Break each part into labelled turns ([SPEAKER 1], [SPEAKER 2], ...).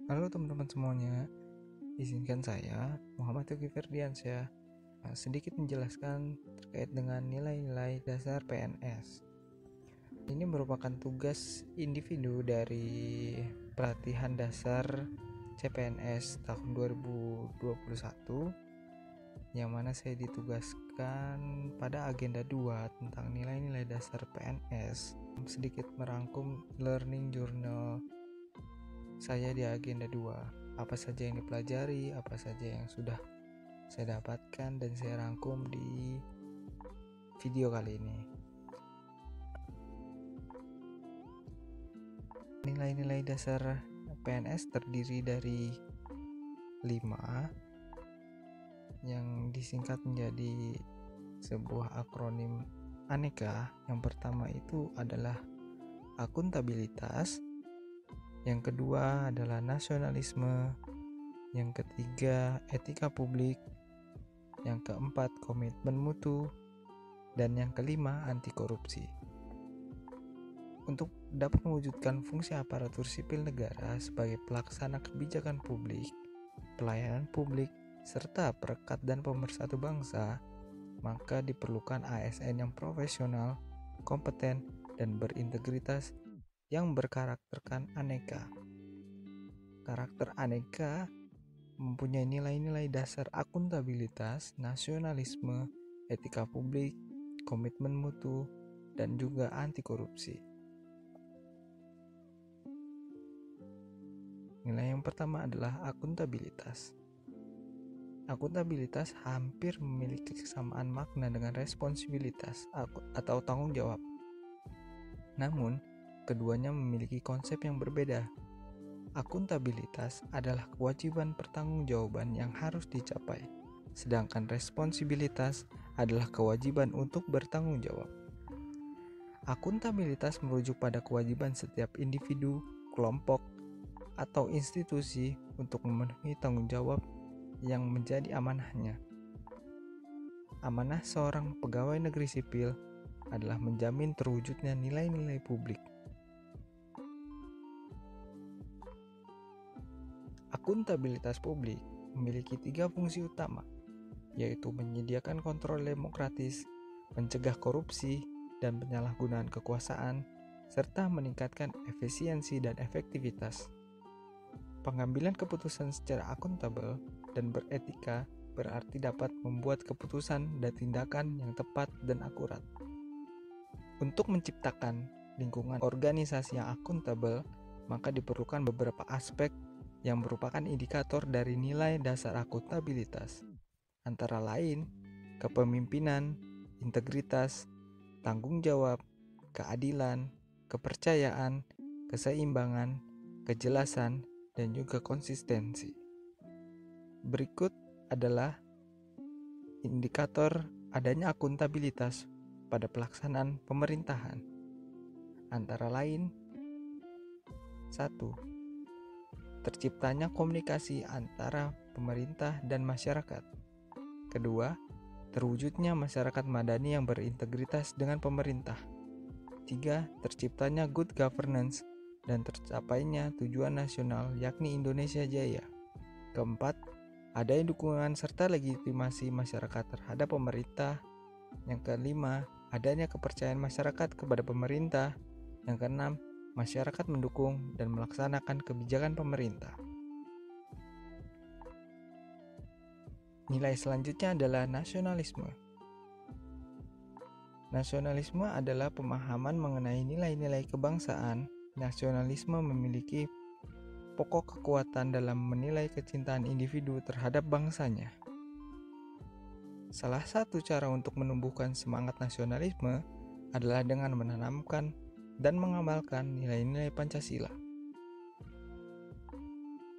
[SPEAKER 1] Halo teman-teman semuanya, izinkan saya Muhammad Yogi Ferdiansyah sedikit menjelaskan terkait dengan nilai-nilai dasar PNS. Ini merupakan tugas individu dari pelatihan dasar CPNS tahun 2021 yang mana saya ditugaskan pada agenda 2 tentang nilai-nilai dasar PNS, sedikit merangkum learning journal saya di agenda 2. Apa saja yang dipelajari, apa saja yang sudah saya dapatkan dan saya rangkum di video kali ini. Nilai-nilai dasar PNS terdiri dari 5 yang disingkat menjadi sebuah akronim aneka. Yang pertama itu adalah akuntabilitas, yang kedua adalah nasionalisme, yang ketiga etika publik, yang keempat komitmen mutu, dan yang kelima anti korupsi. Untuk dapat mewujudkan fungsi aparatur sipil negara sebagai pelaksana kebijakan publik, pelayanan publik, serta perekat dan pemersatu bangsa, maka diperlukan ASN yang profesional, kompeten, dan berintegritas yang berkarakterkan aneka. Karakter aneka mempunyai nilai-nilai dasar akuntabilitas, nasionalisme, etika publik, komitmen mutu, dan juga anti korupsi. Nilai yang pertama adalah akuntabilitas. Akuntabilitas hampir memiliki kesamaan makna dengan responsibilitas atau tanggung jawab. Namun, keduanya memiliki konsep yang berbeda. Akuntabilitas adalah kewajiban pertanggungjawaban yang harus dicapai, sedangkan responsibilitas adalah kewajiban untuk bertanggung jawab. Akuntabilitas merujuk pada kewajiban setiap individu, kelompok, atau institusi untuk memenuhi tanggung jawab yang menjadi amanahnya. Amanah seorang pegawai negeri sipil adalah menjamin terwujudnya nilai-nilai publik. Akuntabilitas publik memiliki 3 fungsi utama, yaitu menyediakan kontrol demokratis, mencegah korupsi dan penyalahgunaan kekuasaan, serta meningkatkan efisiensi dan efektivitas. Pengambilan keputusan secara akuntabel dan beretika berarti dapat membuat keputusan dan tindakan yang tepat dan akurat. Untuk menciptakan lingkungan organisasi yang akuntabel, maka diperlukan beberapa aspek yang merupakan indikator dari nilai dasar akuntabilitas, antara lain kepemimpinan, integritas, tanggung jawab, keadilan, kepercayaan, keseimbangan, kejelasan, dan juga konsistensi. Berikut adalah indikator adanya akuntabilitas pada pelaksanaan pemerintahan. Antara lain, 1. Terciptanya komunikasi antara pemerintah dan masyarakat. Kedua, terwujudnya masyarakat madani yang berintegritas dengan pemerintah. 3. Terciptanya good governance dan tercapainya tujuan nasional yakni Indonesia Jaya. Keempat, adanya dukungan serta legitimasi masyarakat terhadap pemerintah. Yang kelima, adanya kepercayaan masyarakat kepada pemerintah. Yang keenam, masyarakat mendukung dan melaksanakan kebijakan pemerintah. Nilai selanjutnya adalah nasionalisme. Nasionalisme adalah pemahaman mengenai nilai-nilai kebangsaan. Nasionalisme memiliki pokok kekuatan dalam menilai kecintaan individu terhadap bangsanya. Salah satu cara untuk menumbuhkan semangat nasionalisme adalah dengan menanamkan dan mengamalkan nilai-nilai Pancasila.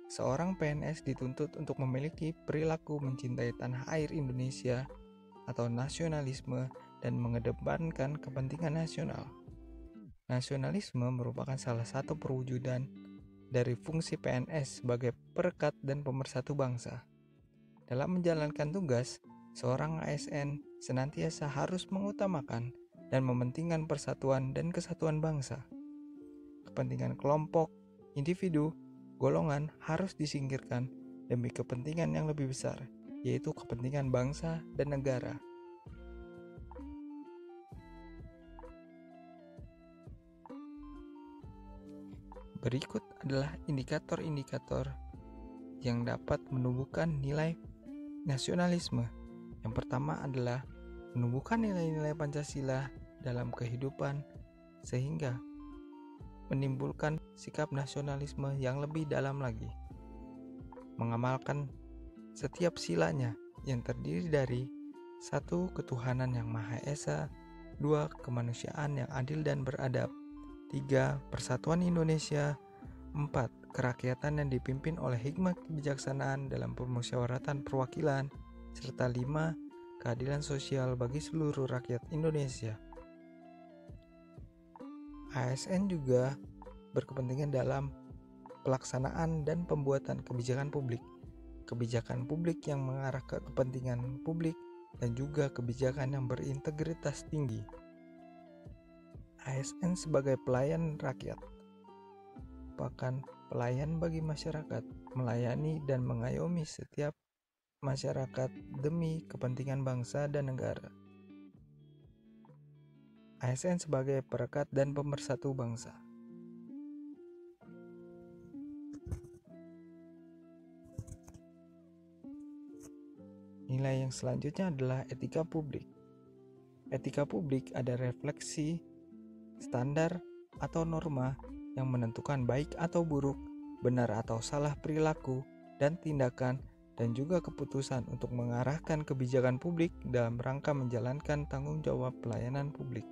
[SPEAKER 1] Seorang PNS dituntut untuk memiliki perilaku mencintai tanah air Indonesia atau nasionalisme dan mengedepankan kepentingan nasional. Nasionalisme merupakan salah satu perwujudan dari fungsi PNS sebagai perekat dan pemersatu bangsa. Dalam menjalankan tugas, seorang ASN senantiasa harus mengutamakan dan mementingkan persatuan dan kesatuan bangsa, kepentingan kelompok, individu, golongan harus disingkirkan demi kepentingan yang lebih besar, yaitu kepentingan bangsa dan negara. Berikut adalah indikator-indikator yang dapat menumbuhkan nilai nasionalisme. Yang pertama adalah menumbuhkan nilai-nilai Pancasila dalam kehidupan sehingga menimbulkan sikap nasionalisme yang lebih dalam lagi. Mengamalkan setiap silanya yang terdiri dari 1. Ketuhanan yang Maha Esa, 2. Kemanusiaan yang adil dan beradab, 3. Persatuan Indonesia, 4. Kerakyatan yang dipimpin oleh hikmah kebijaksanaan dalam permusyawaratan perwakilan, serta 5. Keadilan sosial bagi seluruh rakyat Indonesia. ASN juga berkepentingan dalam pelaksanaan dan pembuatan kebijakan publik yang mengarah ke kepentingan publik, dan juga kebijakan yang berintegritas tinggi. ASN sebagai pelayan rakyat, bahkan pelayan bagi masyarakat, melayani dan mengayomi setiap masyarakat demi kepentingan bangsa dan negara. ASN sebagai perekat dan pemersatu bangsa. Nilai yang selanjutnya adalah etika publik. Etika publik ada refleksi, standar atau norma yang menentukan baik atau buruk, benar atau salah perilaku dan tindakan, dan juga keputusan untuk mengarahkan kebijakan publik dalam rangka menjalankan tanggung jawab pelayanan publik.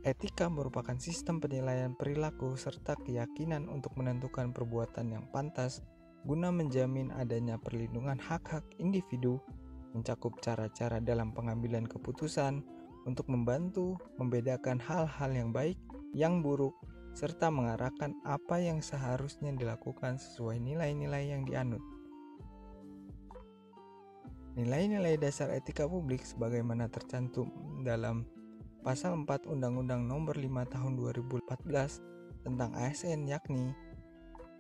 [SPEAKER 1] Etika merupakan sistem penilaian perilaku serta keyakinan untuk menentukan perbuatan yang pantas guna menjamin adanya perlindungan hak-hak individu, mencakup cara-cara dalam pengambilan keputusan untuk membantu membedakan hal-hal yang baik, yang buruk, serta mengarahkan apa yang seharusnya dilakukan sesuai nilai-nilai yang dianut. Nilai-nilai dasar etika publik sebagaimana tercantum dalam Pasal 4 Undang-Undang Nomor 5 Tahun 2014 tentang ASN yakni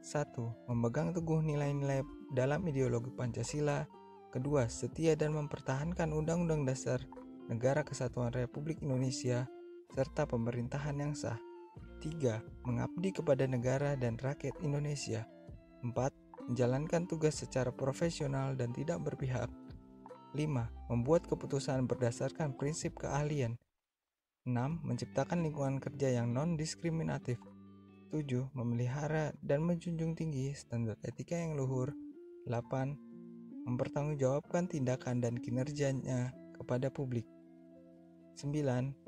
[SPEAKER 1] 1. Memegang teguh nilai-nilai dalam ideologi Pancasila. 2. Setia dan mempertahankan Undang-Undang Dasar Negara Kesatuan Republik Indonesia serta pemerintahan yang sah. 3. Mengabdi kepada negara dan rakyat Indonesia. 4. Menjalankan tugas secara profesional dan tidak berpihak. 5. Membuat keputusan berdasarkan prinsip keahlian. 6. Menciptakan lingkungan kerja yang non-diskriminatif. 7. Memelihara dan menjunjung tinggi standar etika yang luhur. 8. Mempertanggungjawabkan tindakan dan kinerjanya kepada publik. 9.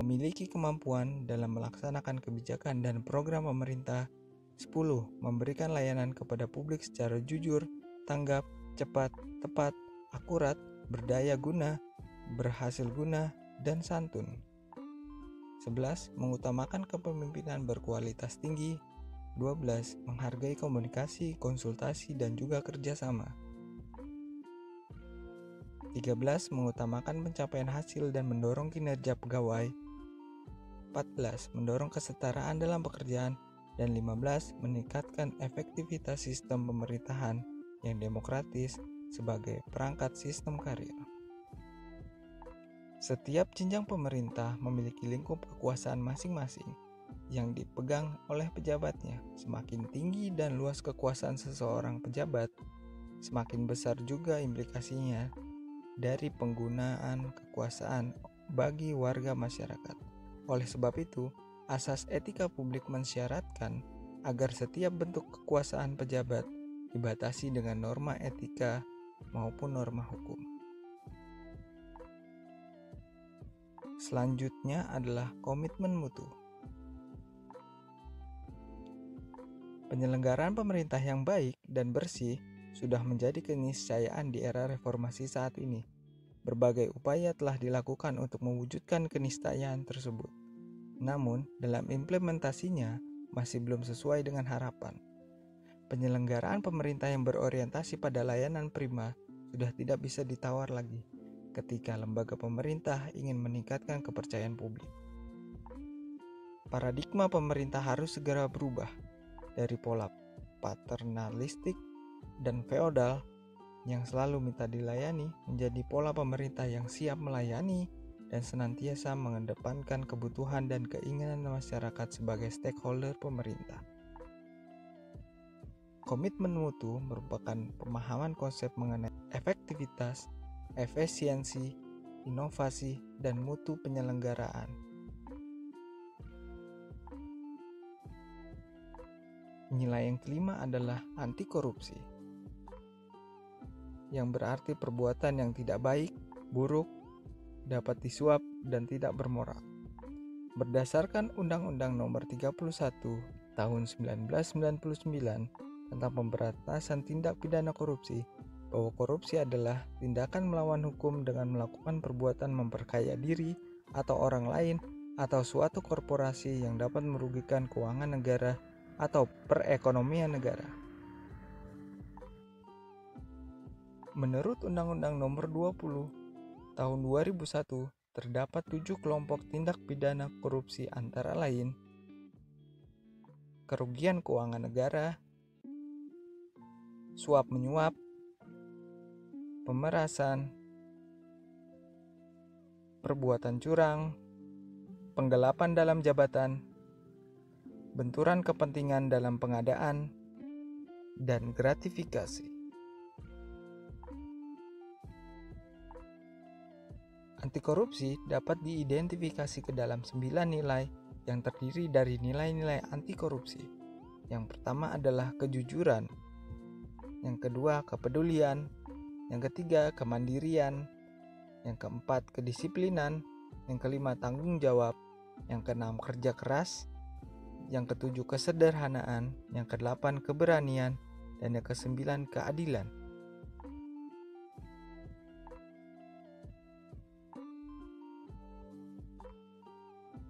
[SPEAKER 1] Memiliki kemampuan dalam melaksanakan kebijakan dan program pemerintah. 10. Memberikan layanan kepada publik secara jujur, tanggap, cepat, tepat, akurat, berdaya guna, berhasil guna, dan santun. 11. Mengutamakan kepemimpinan berkualitas tinggi. 12. Menghargai komunikasi, konsultasi, dan juga kerjasama. 13. Mengutamakan pencapaian hasil dan mendorong kinerja pegawai. 14. Mendorong kesetaraan dalam pekerjaan. Dan 15. Meningkatkan efektivitas sistem pemerintahan yang demokratis sebagai perangkat sistem karir. Setiap jenjang pemerintah memiliki lingkup kekuasaan masing-masing yang dipegang oleh pejabatnya. Semakin tinggi dan luas kekuasaan seseorang pejabat, semakin besar juga implikasinya dari penggunaan kekuasaan bagi warga masyarakat. Oleh sebab itu, asas etika publik mensyaratkan agar setiap bentuk kekuasaan pejabat dibatasi dengan norma etika maupun norma hukum. Selanjutnya adalah komitmen mutu. Penyelenggaraan pemerintah yang baik dan bersih sudah menjadi keniscayaan di era reformasi saat ini. Berbagai upaya telah dilakukan untuk mewujudkan keniscayaan tersebut. Namun, dalam implementasinya masih belum sesuai dengan harapan. Penyelenggaraan pemerintah yang berorientasi pada layanan prima sudah tidak bisa ditawar lagi ketika lembaga pemerintah ingin meningkatkan kepercayaan publik. Paradigma pemerintah harus segera berubah dari pola paternalistik, dan feodal yang selalu minta dilayani menjadi pola pemerintah yang siap melayani dan senantiasa mengedepankan kebutuhan dan keinginan masyarakat sebagai stakeholder pemerintah. Komitmen mutu merupakan pemahaman konsep mengenai efektivitas, efisiensi, inovasi, dan mutu penyelenggaraan. Nilai yang kelima adalah anti korupsi, yang berarti perbuatan yang tidak baik, buruk, dapat disuap, dan tidak bermoral. Berdasarkan Undang-Undang Nomor 31 Tahun 1999 tentang pemberantasan tindak pidana korupsi, bahwa korupsi adalah tindakan melawan hukum dengan melakukan perbuatan memperkaya diri atau orang lain atau suatu korporasi yang dapat merugikan keuangan negara atau perekonomian negara. Menurut Undang-Undang Nomor 20 Tahun 2001, terdapat 7 kelompok tindak pidana korupsi antara lain kerugian keuangan negara, suap-menyuap, pemerasan, perbuatan curang, penggelapan dalam jabatan, benturan kepentingan dalam pengadaan, dan gratifikasi. Anti korupsi dapat diidentifikasi ke dalam 9 nilai yang terdiri dari nilai-nilai anti korupsi. Yang pertama adalah kejujuran, yang kedua kepedulian, yang ketiga kemandirian, yang keempat kedisiplinan, yang kelima tanggung jawab, yang keenam kerja keras, yang ketujuh kesederhanaan, yang kedelapan keberanian, dan yang kesembilan keadilan.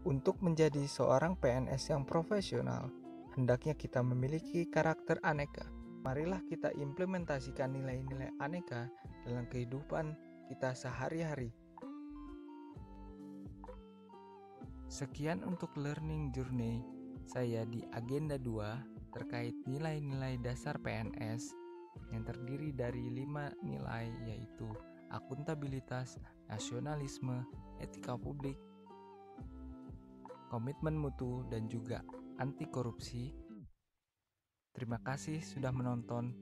[SPEAKER 1] Untuk menjadi seorang PNS yang profesional, hendaknya kita memiliki karakter aneka. Marilah kita implementasikan nilai-nilai aneka dalam kehidupan kita sehari-hari. Sekian untuk learning journey saya di agenda 2 terkait nilai-nilai dasar PNS yang terdiri dari 5 nilai, yaitu akuntabilitas, nasionalisme, etika publik, komitmen mutu, dan juga anti korupsi. Terima kasih sudah menonton.